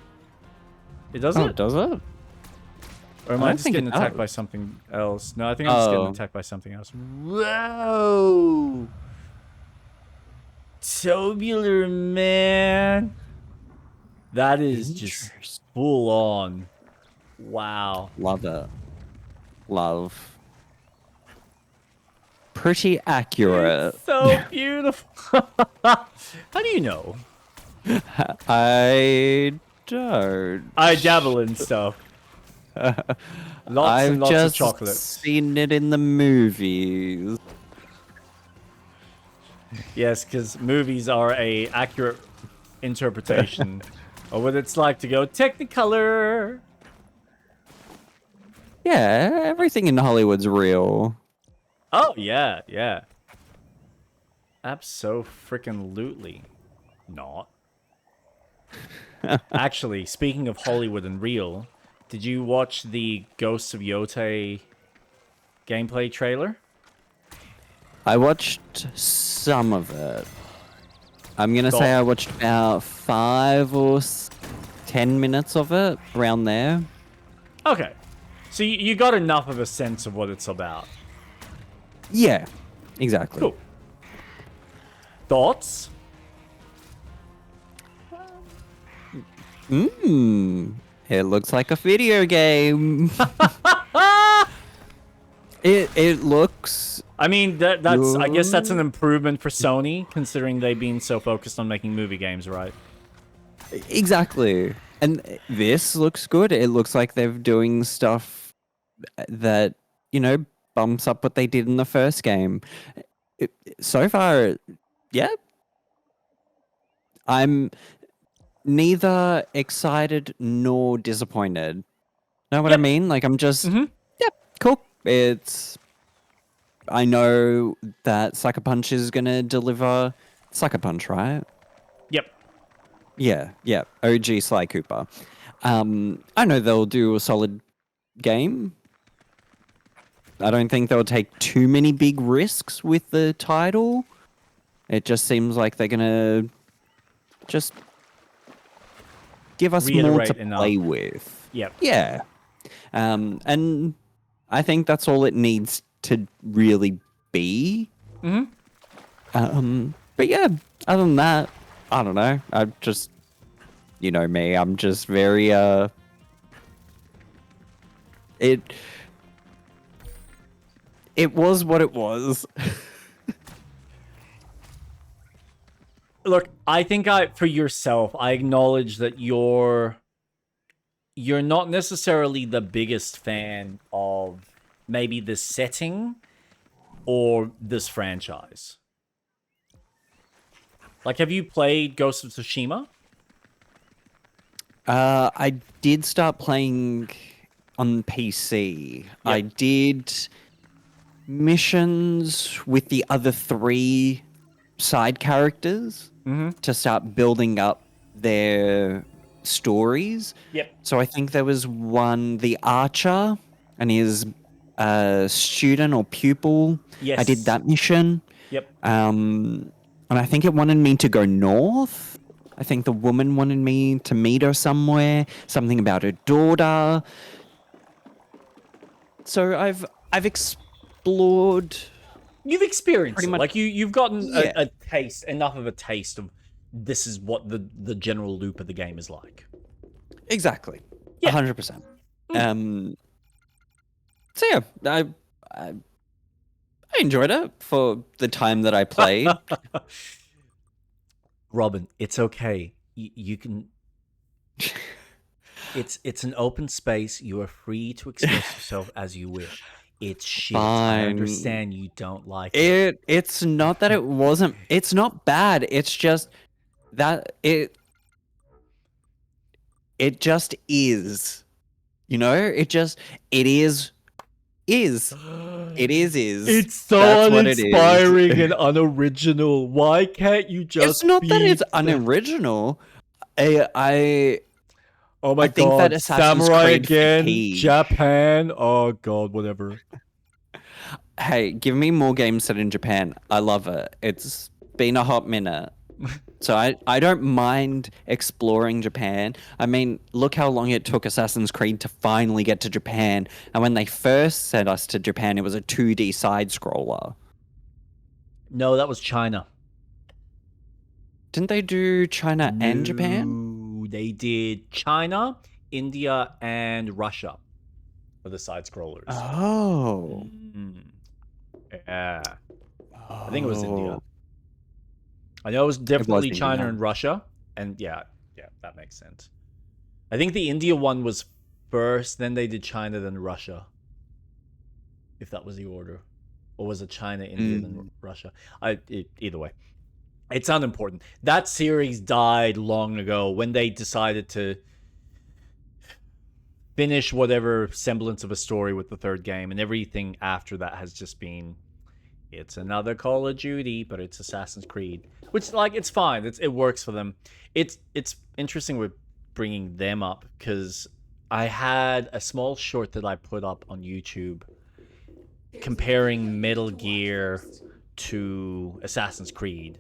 It doesn't? Oh, does it? Or am I I don't just think getting it attacked does. by something else? No, I think I'm just getting Oh. attacked by something else. Whoa! Tubular, man. That is just full on. Wow. Love it. Love. Pretty accurate. It's so beautiful. How do you know? I don't. I dabble in stuff. Lots I've and lots of just chocolate. seen it in the movies. Yes, because movies are a accurate interpretation of what it's like to go Technicolor. Yeah, everything in Hollywood's real. Oh yeah, yeah. Abso-freaking-lutely not. Actually, speaking of Hollywood and real, did you watch the Ghosts of Yote gameplay trailer? I watched some of it. I'm gonna say I watched about 10 minutes of it, around there. Okay. So you got enough of a sense of what it's about. Yeah, exactly. Cool. Thoughts? It looks like a video game. It looks. I mean, that's. I guess that's an improvement for Sony, considering they've been so focused on making movie games, right? Exactly. And this looks good. It looks like they're doing stuff that, bumps up what they did in the first game. So far, yeah. I'm neither excited nor disappointed. Know what I Yep. mean? Like, I'm just, yep, cool. I know that Sucker Punch is going to deliver Sucker Punch, right? Yep. Yeah. OG Sly Cooper. I know they'll do a solid game. I don't think they'll take too many big risks with the title. It just seems like they're gonna just give us more Reiterate to enough. play with. Yep. Yeah. And I think that's all it needs to really be. But yeah, other than that, I don't know. I'm just, me. I'm just very It was what it was. Look, I think for yourself, I acknowledge that you're not necessarily the biggest fan of maybe this setting or this franchise. Like, have you played Ghost of Tsushima? I did start playing on PC. I did missions with the other 3 side characters to start building up their stories. Yep. So I think there was one, the archer, and his student or pupil. Yes. I did that mission. Yep. And I think it wanted me to go north. I think the woman wanted me to meet her somewhere. Something about her daughter. So I've explored. You've experienced Pretty it. much- Like you've gotten Yeah. a taste, enough of a taste of this is what the general loop of the game is like. Exactly. Yeah. 100%. So yeah, I enjoyed it for the time that I played. Robin, it's okay. You can. It's an open space. You are free to express yourself as you wish. It's shit. I Fine. understand you don't like it. It's not that it wasn't. It's not bad. It's just that it just is. It is. It is. It's so That's what it is. uninspiring and unoriginal. Why can't you just? It's not that be it's unoriginal. I Oh my I think god! that Assassin's Samurai Creed again. fatigue. Japan. Oh god, whatever. Hey, give me more games set in Japan. I love it. It's been a hot minute. So I don't mind exploring Japan. I mean, look how long it took Assassin's Creed to finally get to Japan. And when they first sent us to Japan, it was a 2D side scroller. No, that was China. Didn't they do China and Japan? No, they did China, India, and Russia for the side scrollers. Oh. Yeah. I think it was India. I know it was definitely China India. and Russia. And yeah, that makes sense. I think the India one was first, then they did China, then Russia. If that was the order. Or was it China, India, then Russia? Either way. It's unimportant. That series died long ago when they decided to finish whatever semblance of a story with the third game, and everything after that has just been, it's another Call of Duty, but it's Assassin's Creed, which, like, it's fine. It works for them. It's interesting with bringing them up because I had a small short that I put up on YouTube comparing Metal Gear to Assassin's Creed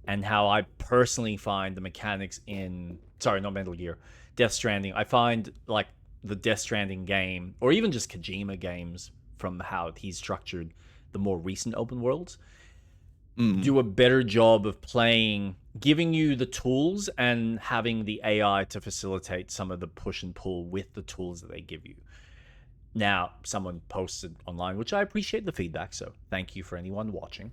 and how I personally find the mechanics in, sorry, not Metal Gear, Death Stranding. I find, like, the Death Stranding game, or even just Kojima games, from how he's structured the more recent open worlds, do a better job of playing, giving you the tools and having the AI to facilitate some of the push and pull with the tools that they give you. Now, someone posted online, which I appreciate the feedback, so thank you for anyone watching,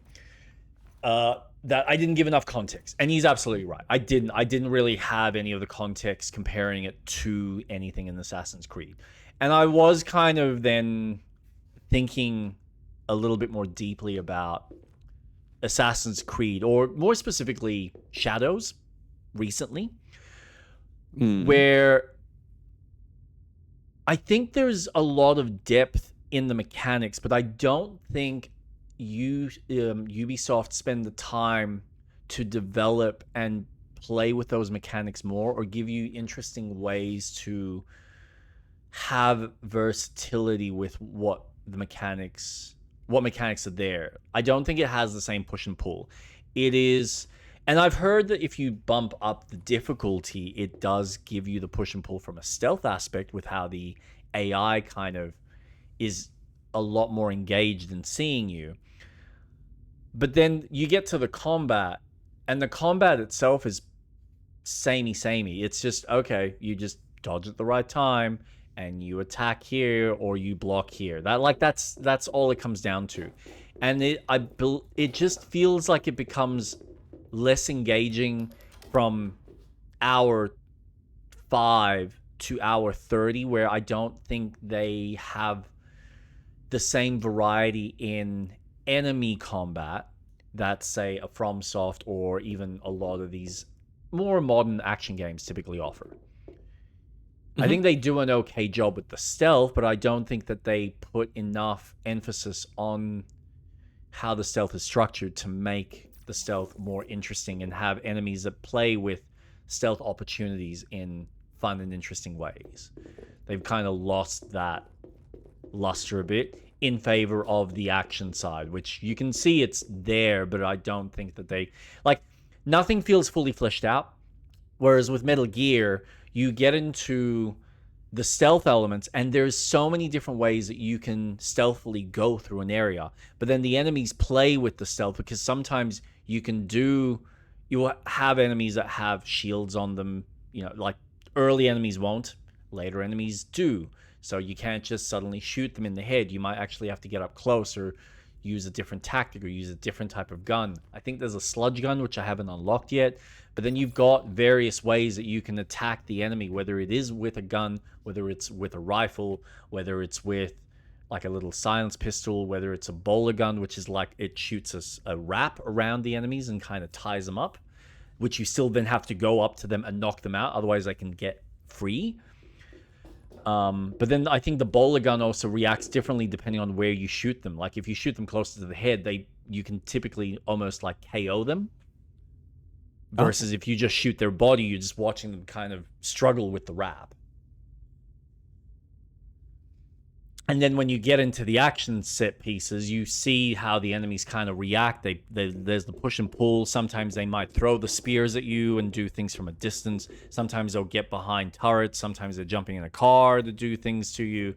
that I didn't give enough context. And he's absolutely right. I didn't really have any of the context comparing it to anything in Assassin's Creed. And I was kind of then thinking a little bit more deeply about Assassin's Creed, or more specifically Shadows, recently, where I think there's a lot of depth in the mechanics, but I don't think Ubisoft spend the time to develop and play with those mechanics more, or give you interesting ways to have versatility with what mechanics are there. I don't think it has the same push and pull. It is, and I've heard that if you bump up the difficulty, it does give you the push and pull from a stealth aspect with how the AI kind of is a lot more engaged in seeing you. But then you get to the combat, and the combat itself is samey. It's just, okay, you just dodge at the right time, and you attack here or you block here. That's all it comes down to. And it just feels like it becomes less engaging from hour 5 to hour 30, where I don't think they have the same variety in enemy combat that, say, a FromSoft or even a lot of these more modern action games typically offer. I think they do an okay job with the stealth, but I don't think that they put enough emphasis on how the stealth is structured to make the stealth more interesting and have enemies that play with stealth opportunities in fun and interesting ways. They've kind of lost that luster a bit in favor of the action side, which you can see it's there, but I don't think that they, like, nothing feels fully fleshed out. Whereas with Metal Gear, you get into the stealth elements, and there's so many different ways that you can stealthily go through an area. But then the enemies play with the stealth, because sometimes you have enemies that have shields on them, like early enemies won't, later enemies do. So you can't just suddenly shoot them in the head. You might actually have to get up close or use a different tactic or use a different type of gun. I think there's a sludge gun, which I haven't unlocked yet. But then you've got various ways that you can attack the enemy, whether it is with a gun, whether it's with a rifle, whether it's with like a little silence pistol, whether it's a bowler gun, which is like it shoots a wrap around the enemies and kind of ties them up, which you still then have to go up to them and knock them out. Otherwise, they can get free. But then I think the bowler gun also reacts differently depending on where you shoot them. Like if you shoot them closer to the head, you can typically almost like KO them. Versus if you just shoot their body, you're just watching them kind of struggle with the wrap. And then when you get into the action set pieces, you see how the enemies kind of react. There's the push and pull. Sometimes they might throw the spears at you and do things from a distance. Sometimes they'll get behind turrets. Sometimes they're jumping in a car to do things to you.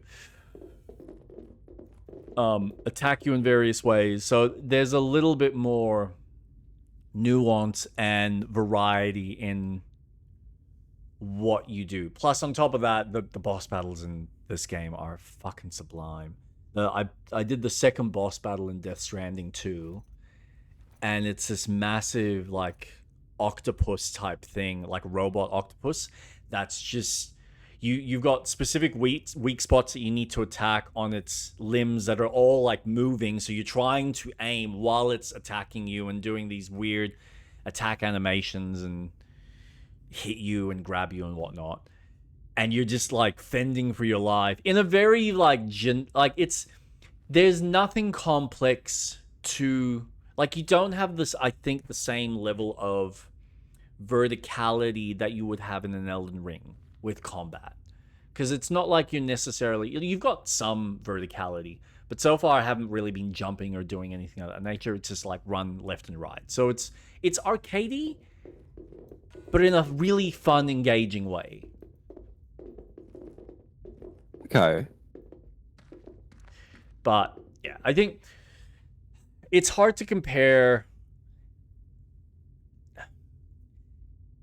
Attack you in various ways. So there's a little bit more nuance and variety in what you do. Plus, on top of that, the boss battles in this game are fucking sublime. I did the second boss battle in Death Stranding 2, and it's this massive, like, octopus type thing, like robot octopus, that's just, you've got specific weak spots that you need to attack on its limbs that are all like moving, so you're trying to aim while it's attacking you and doing these weird attack animations and hit you and grab you and whatnot, and you're just like fending for your life in a very like there's nothing complex to, like, you don't have this, I think, the same level of verticality that you would have in an Elden Ring with combat, because it's not like you've got some verticality, but so far I haven't really been jumping or doing anything of that nature. It's just like run left and right, so it's arcadey, but in a really fun, engaging way. Okay. But yeah, I think it's hard to compare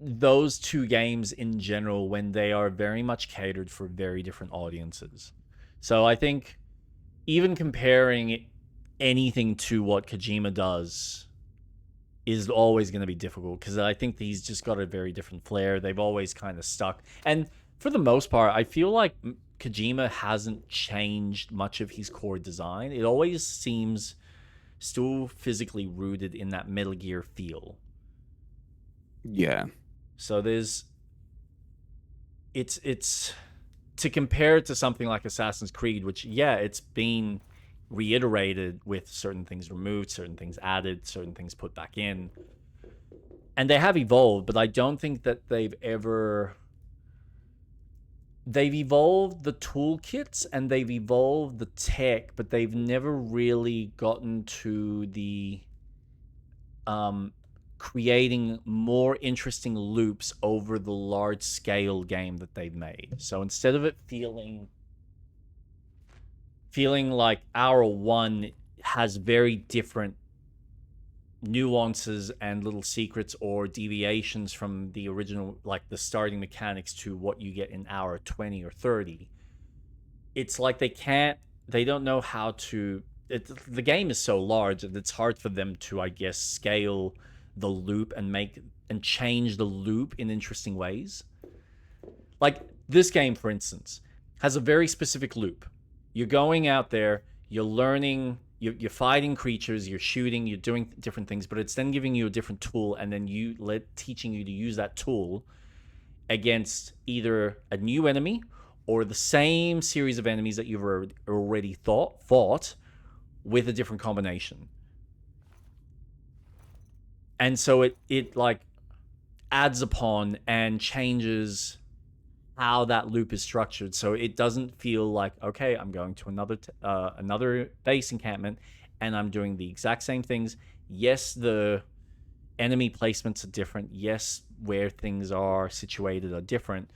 those two games in general when they are very much catered for very different audiences. So I think even comparing anything to what Kojima does is always going to be difficult, because I think he's just got a very different flair. They've always kind of stuck. And for the most part, I feel like Kojima hasn't changed much of his core design. It always seems still physically rooted in that Metal Gear feel. Yeah. So it's to compare it to something like Assassin's Creed, which, yeah, it's been reiterated with certain things removed, certain things added, certain things put back in. And they have evolved, but I don't think that they've evolved the toolkits and they've evolved the tech, but they've never really gotten to the creating more interesting loops over the large scale game that they've made. So instead of it feeling like Hour 1 has very different nuances and little secrets or deviations from the original, like the starting mechanics, to what you get in Hour 20 or 30, it's like they don't know how to, the game is so large that it's hard for them to, I guess, scale the loop and change the loop in interesting ways. Like this game, for instance, has a very specific loop. You're going out there, you're learning, you're fighting creatures, you're shooting, you're doing different things, but it's then giving you a different tool, and then teaching you to use that tool against either a new enemy or the same series of enemies that you've already fought with a different combination. And so it like adds upon and changes how that loop is structured, so it doesn't feel like, okay, I'm going to another base encampment and I'm doing the exact same things. Yes, the enemy placements are different. Yes, where things are situated are different,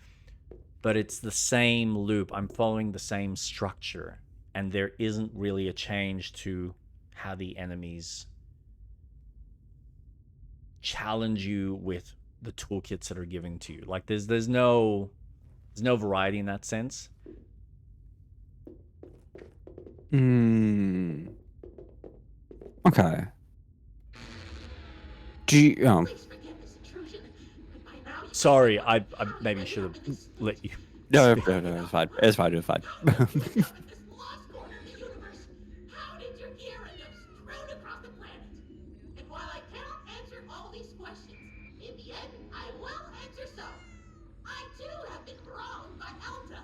but it's the same loop. I'm following the same structure, and there isn't really a change to how the enemies challenge you with the toolkits that are given to you. Like there's no variety in that sense. Okay. Do you, Sorry, I maybe should have let you. no, it's fine. It's fine. This lost corner of the universe. How did your gear end up strewn across the planet? And while I cannot answer all these questions, in the end, I will answer some. I too have been wronged by Elta.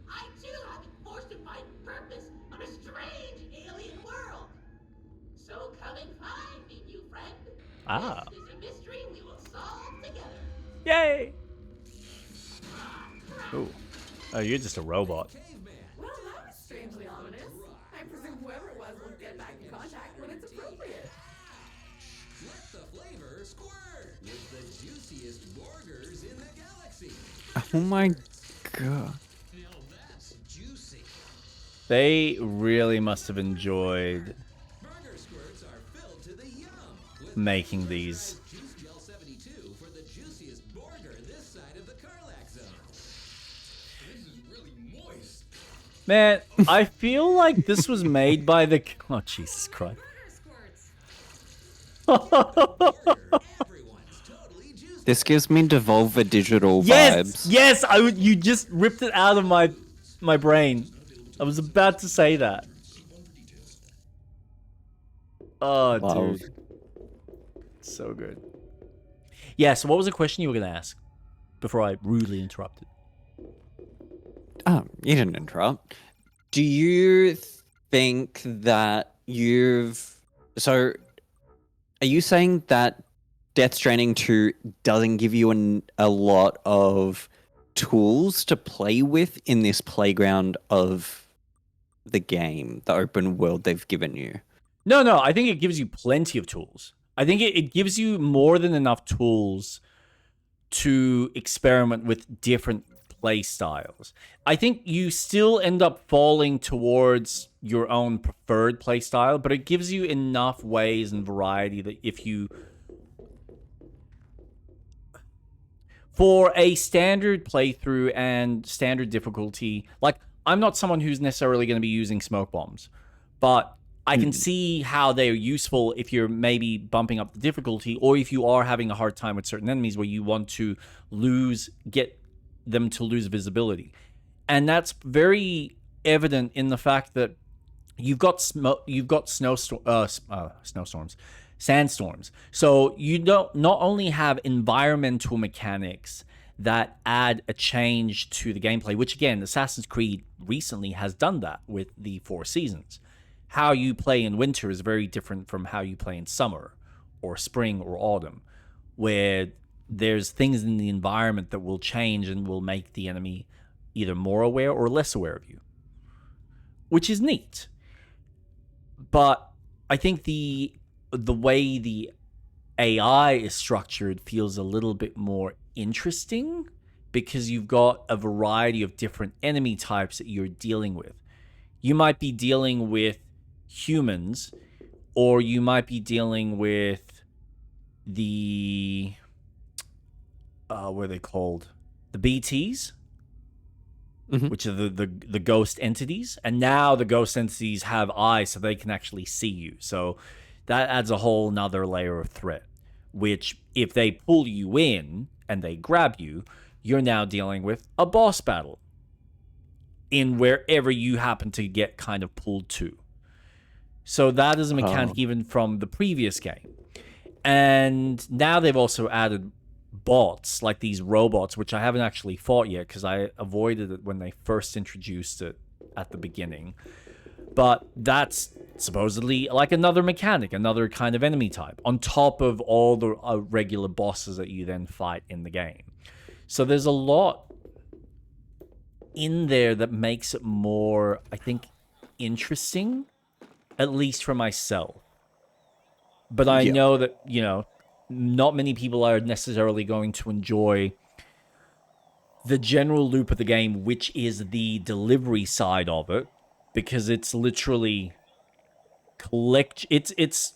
I too have been forced to find purpose on a strange alien world. So come and find me, new friend. Ah. This is a mystery we will solve together. Yay! Ooh. Oh, you're just a robot. Well, that was strangely ominous. I presume whoever it was will get back in contact when it's appropriate. Let the flavor squirt with the juiciest burgers in the galaxy. oh my god. Now that's juicy. They really must have enjoyed Burger squirts are filled to the yum with making these. Juice Gel 72 for the juiciest burger this side of the Karlak zone. This is really moist. Man, I feel like this was made by the... Oh, Jesus Christ. Burger, everyone's totally juicy. This gives me Devolver Digital Yes, vibes. yes. You just ripped it out of my brain. I was about to say that. Oh, Love. dude, so good. Yeah. So, what was the question you were gonna ask before I rudely interrupted? Oh, you didn't interrupt. Do you think that So, are you saying that Death Stranding 2 doesn't give you a lot of tools to play with in this playground of the game, the open world they've given you? No. I think it gives you plenty of tools. I think it gives you more than enough tools to experiment with different play styles. I think you still end up falling towards your own preferred play style, but it gives you enough ways and variety that if you, for a standard playthrough and standard difficulty, like, I'm not someone who's necessarily going to be using smoke bombs, but I can see how they're useful if you're maybe bumping up the difficulty, or if you are having a hard time with certain enemies where you want to get them to lose visibility. And that's very evident in the fact that you've got snowstorms, sandstorms. So you don't not only have environmental mechanics that add a change to the gameplay, which again, Assassin's Creed recently has done that with the Four Seasons. How you play in winter is very different from how you play in summer or spring or autumn, where there's things in the environment that will change and will make the enemy either more aware or less aware of you, which is neat. But I think the way the AI is structured feels a little bit more interesting because you've got a variety of different enemy types that you're dealing with. You might be dealing with humans, or you might be dealing with the what are they called? The BTs, which are the ghost entities. And now the ghost entities have eyes, so they can actually see you. So that adds a whole nother layer of threat, which if they pull you in and they grab you, you're now dealing with a boss battle in wherever you happen to get kind of pulled to. So that is a mechanic even from the previous game. And now they've also added bots, like these robots, which I haven't actually fought yet because I avoided it when they first introduced it at the beginning. But that's supposedly like another mechanic, another kind of enemy type, on top of all the regular bosses that you then fight in the game. So there's a lot in there that makes it more, I think, interesting, at least for myself. But I know that, not many people are necessarily going to enjoy the general loop of the game, which is the delivery side of it, because it's literally it's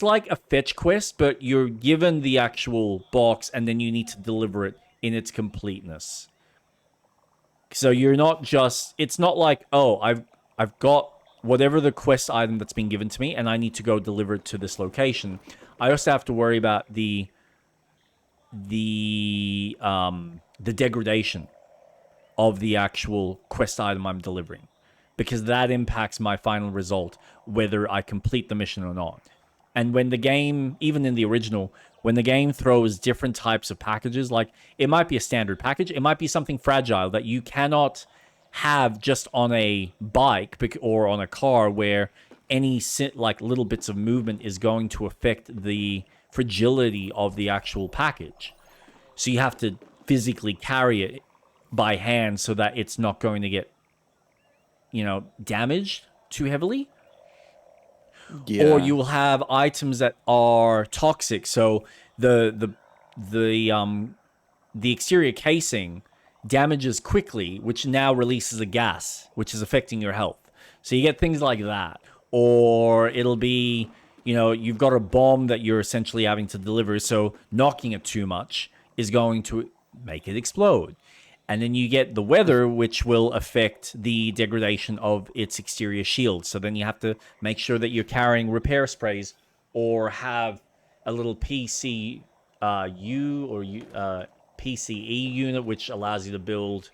like a fetch quest, but you're given the actual box and then you need to deliver it in its completeness. So you're not just, it's not like, oh, I've got whatever the quest item that's been given to me and I need to go deliver it to this location. I also have to worry about the degradation of the actual quest item I'm delivering, because that impacts my final result, whether I complete the mission or not. And when the game, even in the original, when the game throws different types of packages, like it might be a standard package, it might be something fragile that you cannot have just on a bike or on a car, where any like little bits of movement is going to affect the fragility of the actual package. So you have to physically carry it by hand so that it's not going to get, damaged too heavily. Yeah. Or you will have items that are toxic. So the exterior casing damages quickly, which now releases a gas, which is affecting your health. So you get things like that. Or it'll be, you've got a bomb that you're essentially having to deliver, so knocking it too much is going to make it explode. And then you get the weather, which will affect the degradation of its exterior shield. So then you have to make sure that you're carrying repair sprays or have a little PC PCE unit, which allows you to build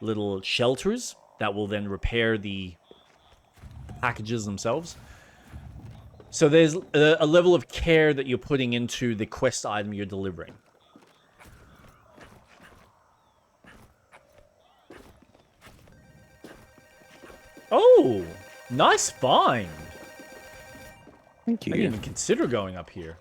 little shelters that will then repair the packages themselves. So there's a level of care that you're putting into the quest item you're delivering. Oh, nice find. Thank I didn't you. even consider going up here.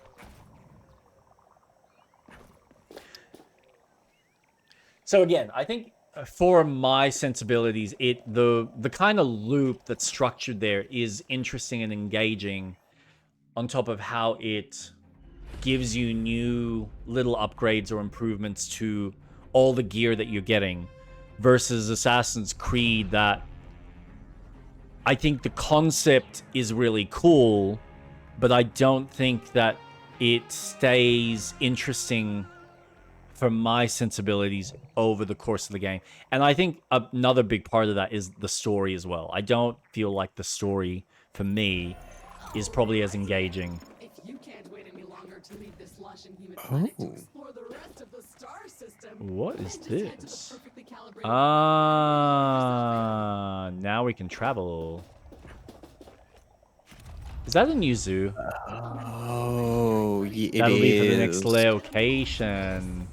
So again, I think for my sensibilities, the kind of loop that's structured there is interesting and engaging, on top of how it gives you new little upgrades or improvements to all the gear that you're getting, versus Assassin's Creed that I think the concept is really cool, but I don't think that it stays interesting for my sensibilities over the course of the game. And I think another big part of that is the story as well. I don't feel like the story, for me, is probably as engaging. If you can't wait any longer to leave this lush and humid planet to Oh. explore the rest of the star system, What then is just head to the this? perfectly calibrated Ah, now we can travel. Is that a new zoo? Oh, it That'll is. be for the next location.